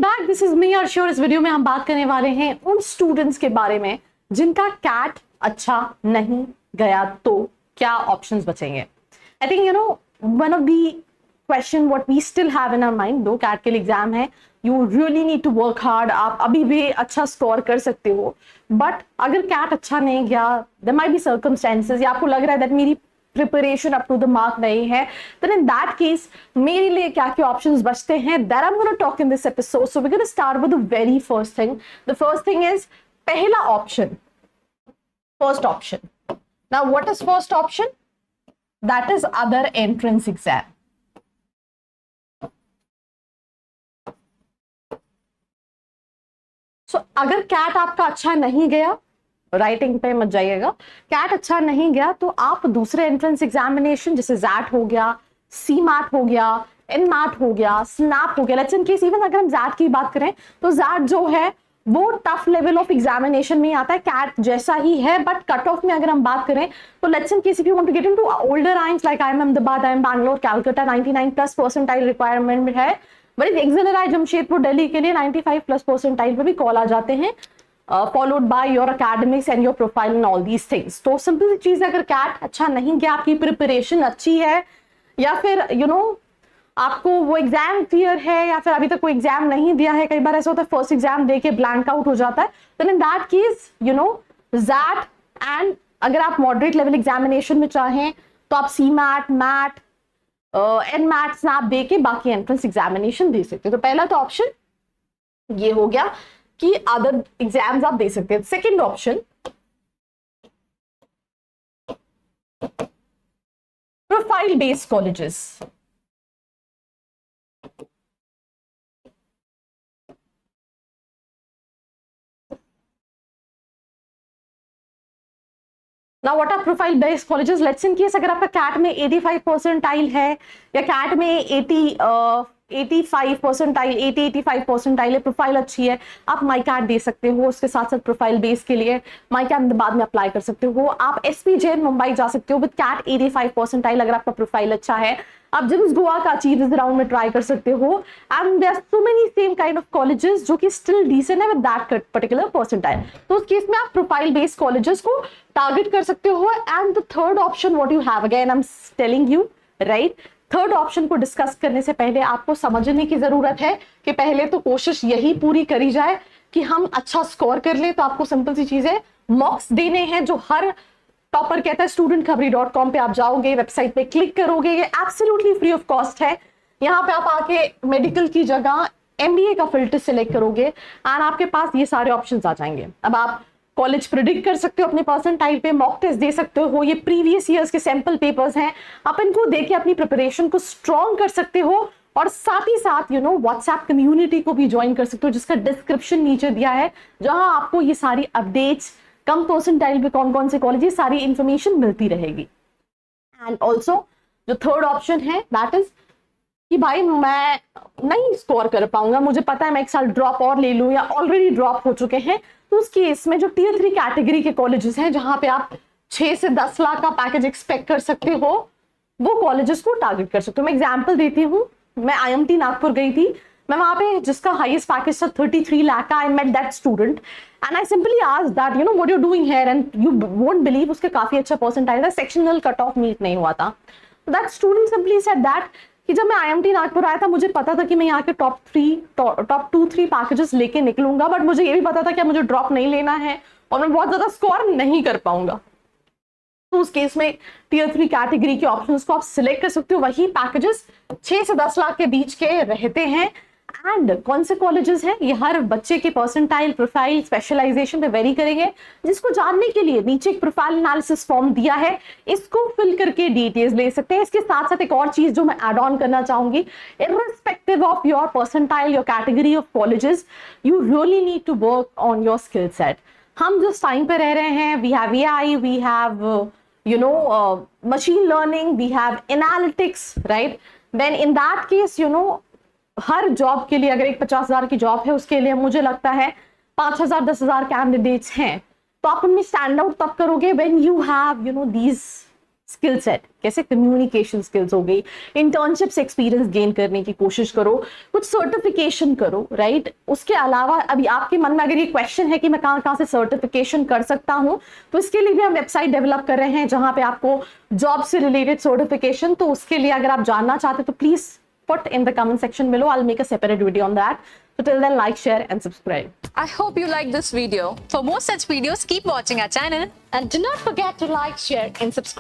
Back, this is me Arshi और इस video में हम बात करने वाले हैं उन स्टूडेंट्स के बारे में जिनका कैट अच्छा नहीं गया तो क्या ऑप्शंस बचेंगे। I think one of the question what we still have in our mind, दो कैट के लिए एग्जाम है, you really need to work hard, आप अभी भी अच्छा स्कोर कर सकते हो, बट अगर कैट अच्छा नहीं गया, देयर माइट बी सर्कमस्टेंसेस या आपको लग रहा है दैट मेरी preparation up to the mark नहीं है, then in that case मेरे लिए क्या क्या ऑप्शंस बचते हैं, that I'm going to talk in this episode. So we're going to start with the very first thing. The first thing is पहला option, first option. Now what is first option? That is other entrance exam. So अगर cat आपका अच्छा नहीं गया, writing पे मत जाइएगा, cat अच्छा नहीं गया तो आप दूसरे एंट्रेंस एग्जामिनेशन जैसे जैट हो गया, सी मैट हो गया, एन मैट हो गया, स्नैप हो गया, लेट्स इन केस इवन अगर हम जैट की बात करें तो जैट जो है वो टफ लेवल ऑफ एग्जामिनेशन में आता है, कैट जैसा ही है, बट कट ऑफ में अगर हम बात करें तो let's in case if you want to get into older IIMs like I M Ahmedabad, I M Bangalore, Calcutta, 99+ percentile requirement है, but XLR I Jamshedpur Delhi के लिए 95+ परसेंटाइल पे भी कॉल आ जाते हैं, followed by your academics and your profile and all these things. तो simple सी चीज है, अगर कैट अच्छा नहीं गया, आपकी प्रिपरेशन अच्छी है या फिर आपको वो एग्जाम क्लियर है या फिर अभी तक कोई एग्जाम नहीं दिया है, कई बार ऐसा होता है फर्स्ट एग्जाम दे के ब्लैंक आउट हो जाता है, then in that case that and अगर आप मॉडरेट लेवल एग्जामिनेशन में चाहें तो आप CMAT, MAT, NMAT, SNAP दे के बाकी एंट्रेंस एग्जामिनेशन दे सकते हो। तो पहला तो ऑप्शन ये हो गया कि अदर एग्जाम्स आप दे सकते हैं। Second option profile based colleges. Now what are profile based colleges? Let's in case अगर आपका कैट में 85 परसेंटाइल है या कैट में 85 परसेंटाइल, 85 परसेंटाइल है, प्रोफाइल अच्छी है, आप माई कैट दे सकते हो, उसके साथ साथ प्रोफाइल बेस के लिए माई कैट बाद में अप्लाई कर सकते हो। आप एसपी जैन मुंबई जा सकते हो विद कैट 85 परसेंटाइल, अगर आपका प्रोफाइल अच्छा है आप जिम्स गोवा का अचीव राउंड में ट्राई कर सकते हो, and there are so many same kind of colleges जो कि स्टिल डिसेंट है विद दैट पर्टिकुलर परसेंटाइल। तो उस केस में आप प्रोफाइल बेस्ड कॉलेजेस को टारगेट कर सकते हो। And the third option what you have, again I am telling you right, third option को डिस्कस करने से पहले आपको समझने की जरूरत है कि पहले तो कोशिश यही पूरी करी जाए कि हम अच्छा स्कोर कर ले। तो आपको सिंपल सी चीज है, मॉक्स देने हैं जो हर टॉपर कहता है, studentkhabari.com पे आप जाओगे, वेबसाइट पे क्लिक करोगे, ये एब्सोल्युटली फ्री ऑफ कॉस्ट है। यहाँ पे आप आके मेडिकल की जगह MBA का फिल्टर सिलेक्ट करोगे एंड आपके पास ये सारे ऑप्शंस आ जाएंगे। अब आप कॉलेज प्रिडिक्ट कर सकते हो अपने परसेंटाइल पे, मॉक टेस्ट दे सकते हो, ये प्रीवियस ईयर्स के सैंपल पेपर्स हैं, आप इनको देके अपनी प्रिपरेशन को स्ट्रॉन्ग कर सकते हो, और साथ ही साथ व्हाट्सएप कम्युनिटी को भी ज्वाइन कर सकते हो जिसका डिस्क्रिप्शन नीचे दिया है, जहां आपको ये सारी अपडेट्स, कम परसेंटाइल पे कौन कौन से कॉलेज, सारी इंफॉर्मेशन मिलती रहेगी। एंड ऑल्सो जो थर्ड ऑप्शन है दैट इज कि भाई मैं नहीं स्कोर कर पाऊंगा, मुझे पता है मैं एक साल ड्रॉप और ले लूं या ऑलरेडी ड्रॉप हो चुके हैं, तो उस केस में जो टियर 3 कैटेगरी के कॉलेजेस हैं जहां पे आप 6 से 10 लाख का पैकेज एक्सपेक्ट कर सकते हो, वो कॉलेजेस को टारगेट कर सकते हो। मैं एग्जाम्पल देती हूँ, मैं IMT नागपुर गई थी, मैं वहां पे जिसका हाईएस्ट पैकेज था 33 लाख का, I met that student and I simply asked that what you doing here, and you won't believe उसके काफी अच्छा परसेंटाइल था, सेक्शनल कट ऑफ मीट नहीं हुआ था। That student simply said that कि जब मैं IMT नागपुर आया था मुझे पता था कि मैं यहाँ के टॉप 2-3 पैकेजेस लेके निकलूंगा, बट मुझे ये भी पता था कि मुझे ड्रॉप नहीं लेना है और मैं बहुत ज्यादा स्कोर नहीं कर पाऊंगा। तो उस केस में टियर 3 कैटेगरी के ऑप्शंस को आप सिलेक्ट कर सकते हो, वही पैकेजेस 6 से 10 लाख के बीच के रहते हैं। एंड कौन से कॉलेजेस हैं, ये हर बच्चे के परसेंटाइल, प्रोफाइल, स्पेशलाइजेशन पे वेरी करेंगे, जिसको जानने के लिए नीचे एक प्रोफाइल एनालिसिस फॉर्म दिया है, इसको फिल करके डिटेल्स ले सकते हैं। इसके साथ साथ एक और चीज जो मैं ऐड ऑन करना चाहूंगी, irrespective of your percentile, your category of colleges, you really need to work on your skill set. हम जिस टाइम पे रह रहे हैं, we have AI, we have machine learning, we have analytics, right? Then in that case, her job के लिए अगर एक 50,000 की जॉब है, उसके लिए मुझे लगता है 5,000 10,000 कैंडिडेट्स हैं, तो आप उनमें स्टैंड आउट तब करोगे when you have these skill set, कैसे कम्युनिकेशन स्किल्स हो गई, इंटर्नशिप से एक्सपीरियंस गेन करने की कोशिश करो, कुछ सर्टिफिकेशन करो, राइट। उसके अलावा अभी आपके मन में अगर ये क्वेश्चन है कि मैं कहाँ कहाँ से सर्टिफिकेशन कर सकता हूँ, तो इसके लिए भी हम वेबसाइट डेवलप कर रहे हैं जहां पे आपको जॉब से रिलेटेड सर्टिफिकेशन, तो उसके लिए अगर आप जानना चाहते तो please put in the comment section below. I'll make a separate video on that. So till then, like, share and subscribe. I hope you liked this video. For more such videos, keep watching our channel. And do not forget to like, share and subscribe.